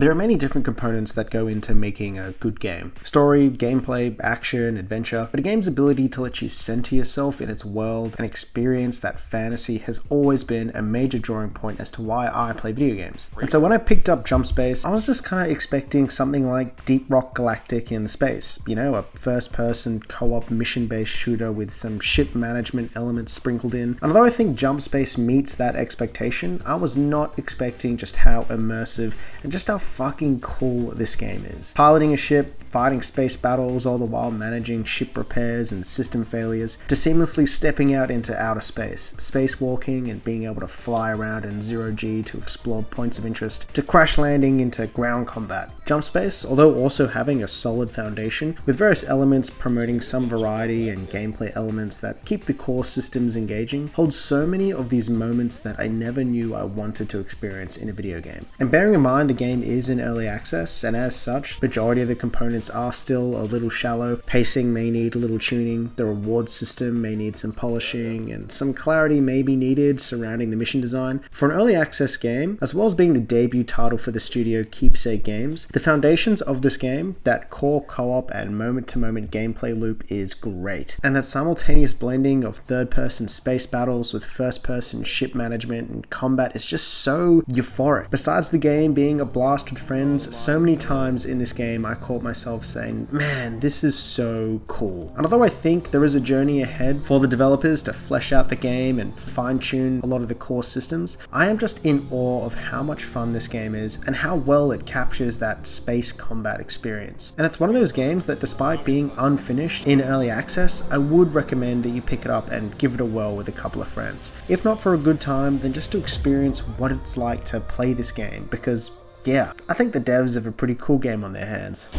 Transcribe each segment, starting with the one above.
There are many different components that go into making a good game. Story, gameplay, action, adventure, but a game's ability to let you center yourself in its world and experience that fantasy has always been a major drawing point as to why I play video games. And so when I picked up Jump Space, I was just kind of expecting something like Deep Rock Galactic in space, you know, a first-person co-op mission-based shooter with some ship management elements sprinkled in. And although I think Jump Space meets that expectation, I was not expecting just how immersive and just how fucking cool this game is. Piloting a ship, fighting space battles, all the while managing ship repairs and system failures, to seamlessly stepping out into outer space, spacewalking and being able to fly around in zero-G to explore points of interest, to crash landing into ground combat. Jump Space, although also having a solid foundation, with various elements promoting some variety and gameplay elements that keep the core systems engaging, holds so many of these moments that I never knew I wanted to experience in a video game. And bearing in mind the game is in early access, and as such, majority of the components are still a little shallow, pacing may need a little tuning, the reward system may need some polishing, and some clarity may be needed surrounding the mission design. For an early access game, as well as being the debut title for the studio Keepsake Games, the foundations of this game, that core co-op and moment-to-moment gameplay loop is great. And that simultaneous blending of third-person space battles with first-person ship management and combat is just so euphoric. Besides the game being a blast with friends, so many times in this game I caught myself saying, man, this is so cool. And although I think there is a journey ahead for the developers to flesh out the game and fine-tune a lot of the core systems, I am just in awe of how much fun this game is and how well it captures that space combat experience. And it's one of those games that, despite being unfinished in early access, I would recommend that you pick it up and give it a whirl with a couple of friends. If not for a good time, then just to experience what it's like to play this game, because yeah, I think the devs have a pretty cool game on their hands.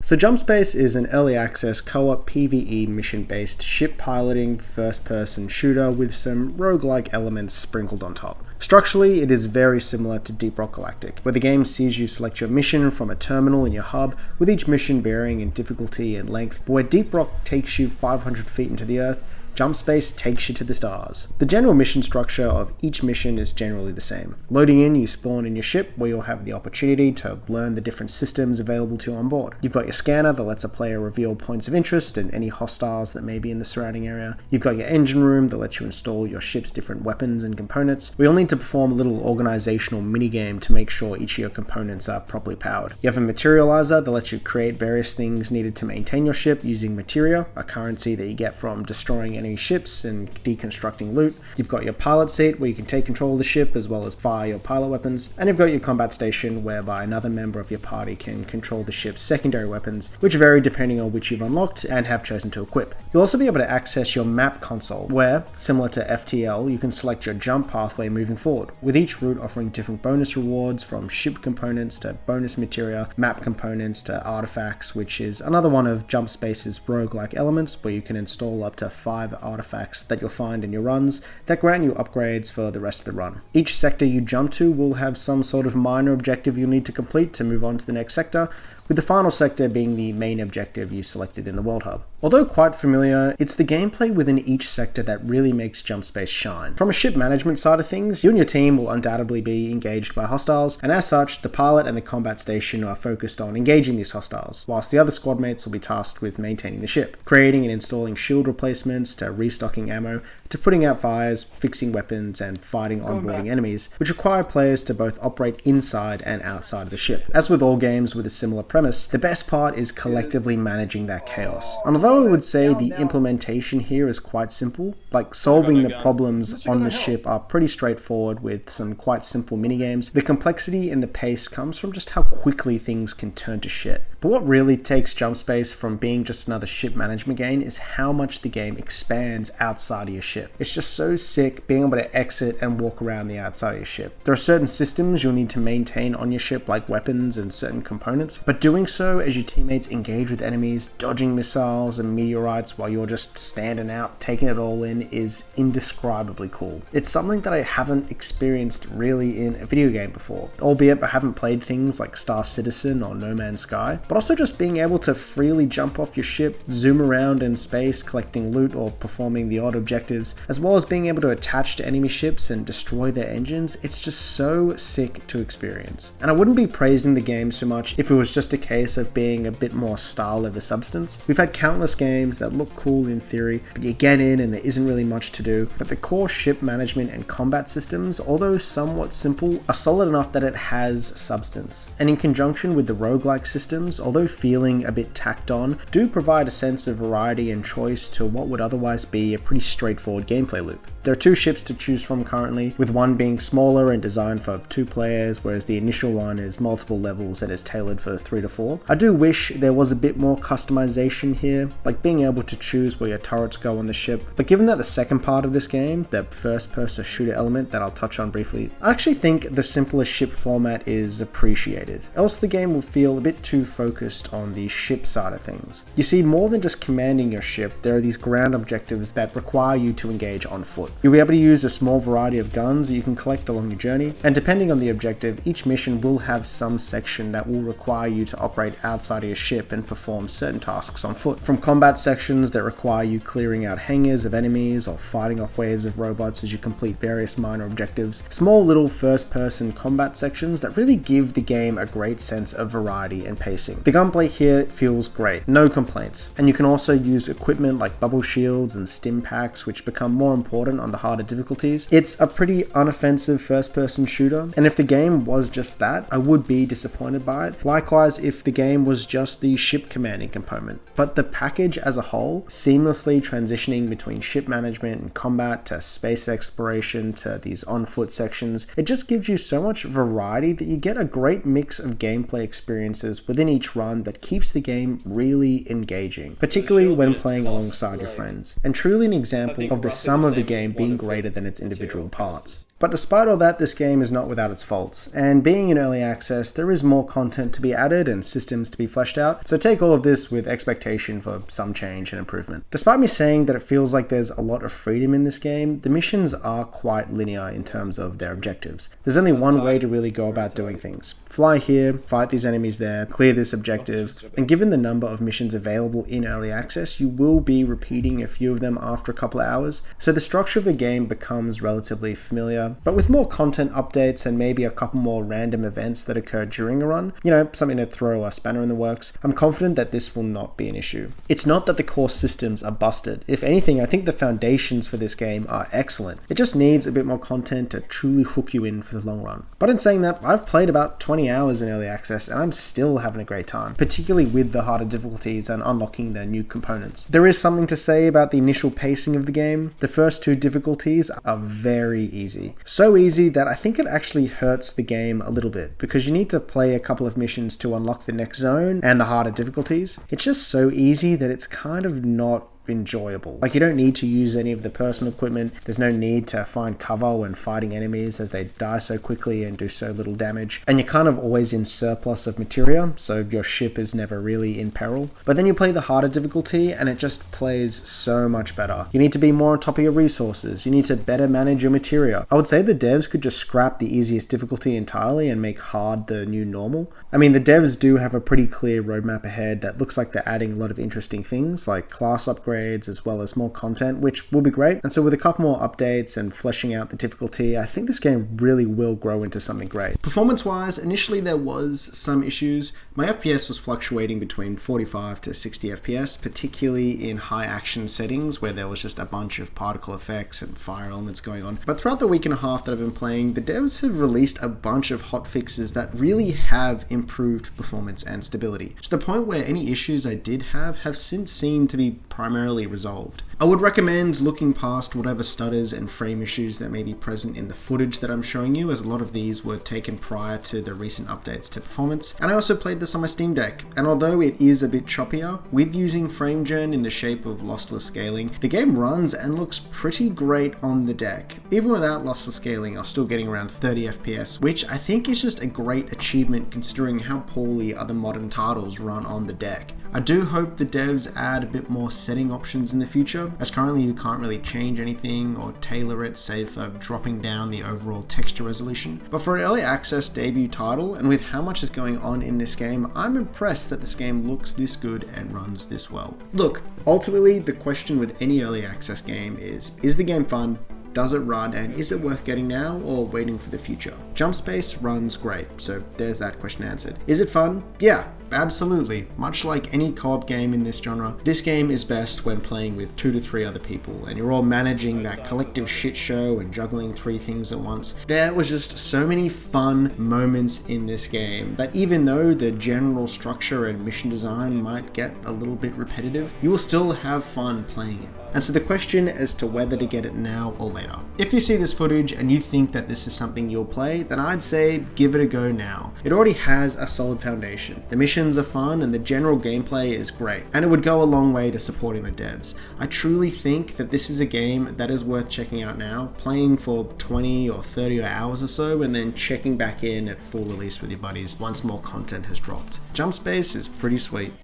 So Jump Space is an early access co-op PvE mission-based ship piloting first-person shooter with some roguelike elements sprinkled on top. Structurally, it is very similar to Deep Rock Galactic, where the game sees you select your mission from a terminal in your hub, with each mission varying in difficulty and length, but where Deep Rock takes you 500 feet into the earth, Jump Space takes you to the stars. The general mission structure of each mission is generally the same. Loading in, you spawn in your ship, where you'll have the opportunity to learn the different systems available to you on board. You've got your scanner that lets a player reveal points of interest and any hostiles that may be in the surrounding area. You've got your engine room that lets you install your ship's different weapons and components. We all need to perform a little organizational minigame to make sure each of your components are properly powered. You have a materializer that lets you create various things needed to maintain your ship using materia, a currency that you get from destroying enemy ships and deconstructing loot. You've got your pilot seat where you can take control of the ship as well as fire your pilot weapons, and you've got your combat station whereby another member of your party can control the ship's secondary weapons, which vary depending on which you've unlocked and have chosen to equip. You'll also be able to access your map console where, similar to FTL, you can select your jump pathway moving forward, with each route offering different bonus rewards from ship components to bonus materia, map components to artifacts, which is another one of Jump Space's roguelike elements where you can install up to 5 artifacts that you'll find in your runs that grant you upgrades for the rest of the run. Each sector you jump to will have some sort of minor objective you'll need to complete to move on to the next sector, with the final sector being the main objective you selected in the World Hub. Although quite familiar, it's the gameplay within each sector that really makes Jump Space shine. From a ship management side of things, you and your team will undoubtedly be engaged by hostiles, and as such, the pilot and the combat station are focused on engaging these hostiles, whilst the other squad mates will be tasked with maintaining the ship, creating and installing shield replacements, to restocking ammo, to putting out fires, fixing weapons, and fighting onboarding enemies, which require players to both operate inside and outside of the ship. As with all games with a similar premise, the best part is collectively managing that chaos. And although I would say the implementation here is quite simple, like solving the problems on the ship are pretty straightforward with some quite simple minigames, the complexity and the pace comes from just how quickly things can turn to shit. But what really takes Jump Space from being just another ship management game is how much the game expands outside of your ship. ship. It's just so sick being able to exit and walk around the outside of your ship. There are certain systems you'll need to maintain on your ship, like weapons and certain components, but doing so as your teammates engage with enemies, dodging missiles and meteorites while you're just standing out, taking it all in, is indescribably cool. It's something that I haven't experienced really in a video game before, albeit I haven't played things like Star Citizen or No Man's Sky, but also just being able to freely jump off your ship, zoom around in space, collecting loot or performing the odd objectives, as well as being able to attach to enemy ships and destroy their engines. It's just so sick to experience. And I wouldn't be praising the game so much if it was just a case of being a bit more style over substance. We've had countless games that look cool in theory, but you get in and there isn't really much to do, but the core ship management and combat systems, although somewhat simple, are solid enough that it has substance. And in conjunction with the roguelike systems, although feeling a bit tacked on, do provide a sense of variety and choice to what would otherwise be a pretty straightforward gameplay loop. There are 2 ships to choose from currently, with one being smaller and designed for 2 players, whereas the initial one is multiple levels and is tailored for 3 to 4. I do wish there was a bit more customization here, like being able to choose where your turrets go on the ship, but given that the second part of this game, the first-person shooter element that I'll touch on briefly, I actually think the simpler ship format is appreciated, else the game will feel a bit too focused on the ship side of things. You see, more than just commanding your ship, there are these ground objectives that require you to engage on foot. You'll be able to use a small variety of guns that you can collect along your journey, and depending on the objective, each mission will have some section that will require you to operate outside of your ship and perform certain tasks on foot. From combat sections that require you clearing out hangars of enemies or fighting off waves of robots as you complete various minor objectives, small little first-person combat sections that really give the game a great sense of variety and pacing. The gunplay here feels great, no complaints, and you can also use equipment like bubble shields and stim packs, which become more important on the harder difficulties. It's a pretty unoffensive first-person shooter, and if the game was just that, I would be disappointed by it. Likewise, if the game was just the ship commanding component. But the package as a whole, seamlessly transitioning between ship management and combat to space exploration to these on-foot sections, it just gives you so much variety that you get a great mix of gameplay experiences within each run that keeps the game really engaging, particularly when playing alongside your friends, and truly an example of the sum of the game being greater than its individual parts. But despite all that, this game is not without its faults, and being in early access, there is more content to be added and systems to be fleshed out, so take all of this with expectation for some change and improvement. Despite me saying that it feels like there's a lot of freedom in this game, the missions are quite linear in terms of their objectives. There's only one way to really go about doing things. Fly here, fight these enemies there, clear this objective, and given the number of missions available in early access, you will be repeating a few of them after a couple of hours, so the structure of the game becomes relatively familiar. But with more content updates and maybe a couple more random events that occur during a run, something to throw a spanner in the works, I'm confident that this will not be an issue. It's not that the core systems are busted. If anything, I think the foundations for this game are excellent. It just needs a bit more content to truly hook you in for the long run. But in saying that, I've played about 20 hours in early access and I'm still having a great time, particularly with the harder difficulties and unlocking the new components. There is something to say about the initial pacing of the game. The first 2 difficulties are very easy. So easy that I think it actually hurts the game a little bit, because you need to play a couple of missions to unlock the next zone and the harder difficulties. It's just so easy that it's kind of not enjoyable. Like, you don't need to use any of the personal equipment. There's no need to find cover when fighting enemies as they die so quickly and do so little damage. And you're kind of always in surplus of materia, so your ship is never really in peril. But then you play the harder difficulty and it just plays so much better. You need to be more on top of your resources. You need to better manage your materia. I would say the devs could just scrap the easiest difficulty entirely and make hard the new normal. I mean, the devs do have a pretty clear roadmap ahead that looks like they're adding a lot of interesting things like class upgrades, as well as more content, which will be great. And so with a couple more updates and fleshing out the difficulty, I think this game really will grow into something great. Performance-wise, initially there was some issues. My FPS was fluctuating between 45 to 60 FPS, particularly in high action settings where there was just a bunch of particle effects and fire elements going on. But throughout the week and a half that I've been playing, the devs have released a bunch of hotfixes that really have improved performance and stability, to the point where any issues I did have since seemed to be primarily primarily resolved. I would recommend looking past whatever stutters and frame issues that may be present in the footage that I'm showing you, as a lot of these were taken prior to the recent updates to performance. And I also played this on my Steam Deck, and although it is a bit choppier, with using FrameGen in the shape of lossless scaling, the game runs and looks pretty great on the deck. Even without lossless scaling, I was still getting around 30 FPS, which I think is just a great achievement considering how poorly other modern titles run on the deck. I do hope the devs add a bit more setting options in the future, as currently you can't really change anything or tailor it save for dropping down the overall texture resolution. But for an early access debut title, and with how much is going on in this game, I'm impressed that this game looks this good and runs this well. Look, ultimately the question with any early access game is the game fun? Does it run, and is it worth getting now or waiting for the future? Jump Space runs great, so there's that question answered. Is it fun? Yeah, absolutely. Much like any co-op game in this genre, this game is best when playing with 2 to 3 other people, and you're all managing that collective shit show and juggling 3 things at once. There was just so many fun moments in this game that even though the general structure and mission design might get a little bit repetitive, you will still have fun playing it. And so the question as to whether to get it now or later. If you see this footage and you think that this is something you'll play, then I'd say give it a go now. It already has a solid foundation. The missions are fun and the general gameplay is great, and it would go a long way to supporting the devs. I truly think that this is a game that is worth checking out now, playing for 20 or 30 hours or so, and then checking back in at full release with your buddies once more content has dropped. Jump Space is pretty sweet.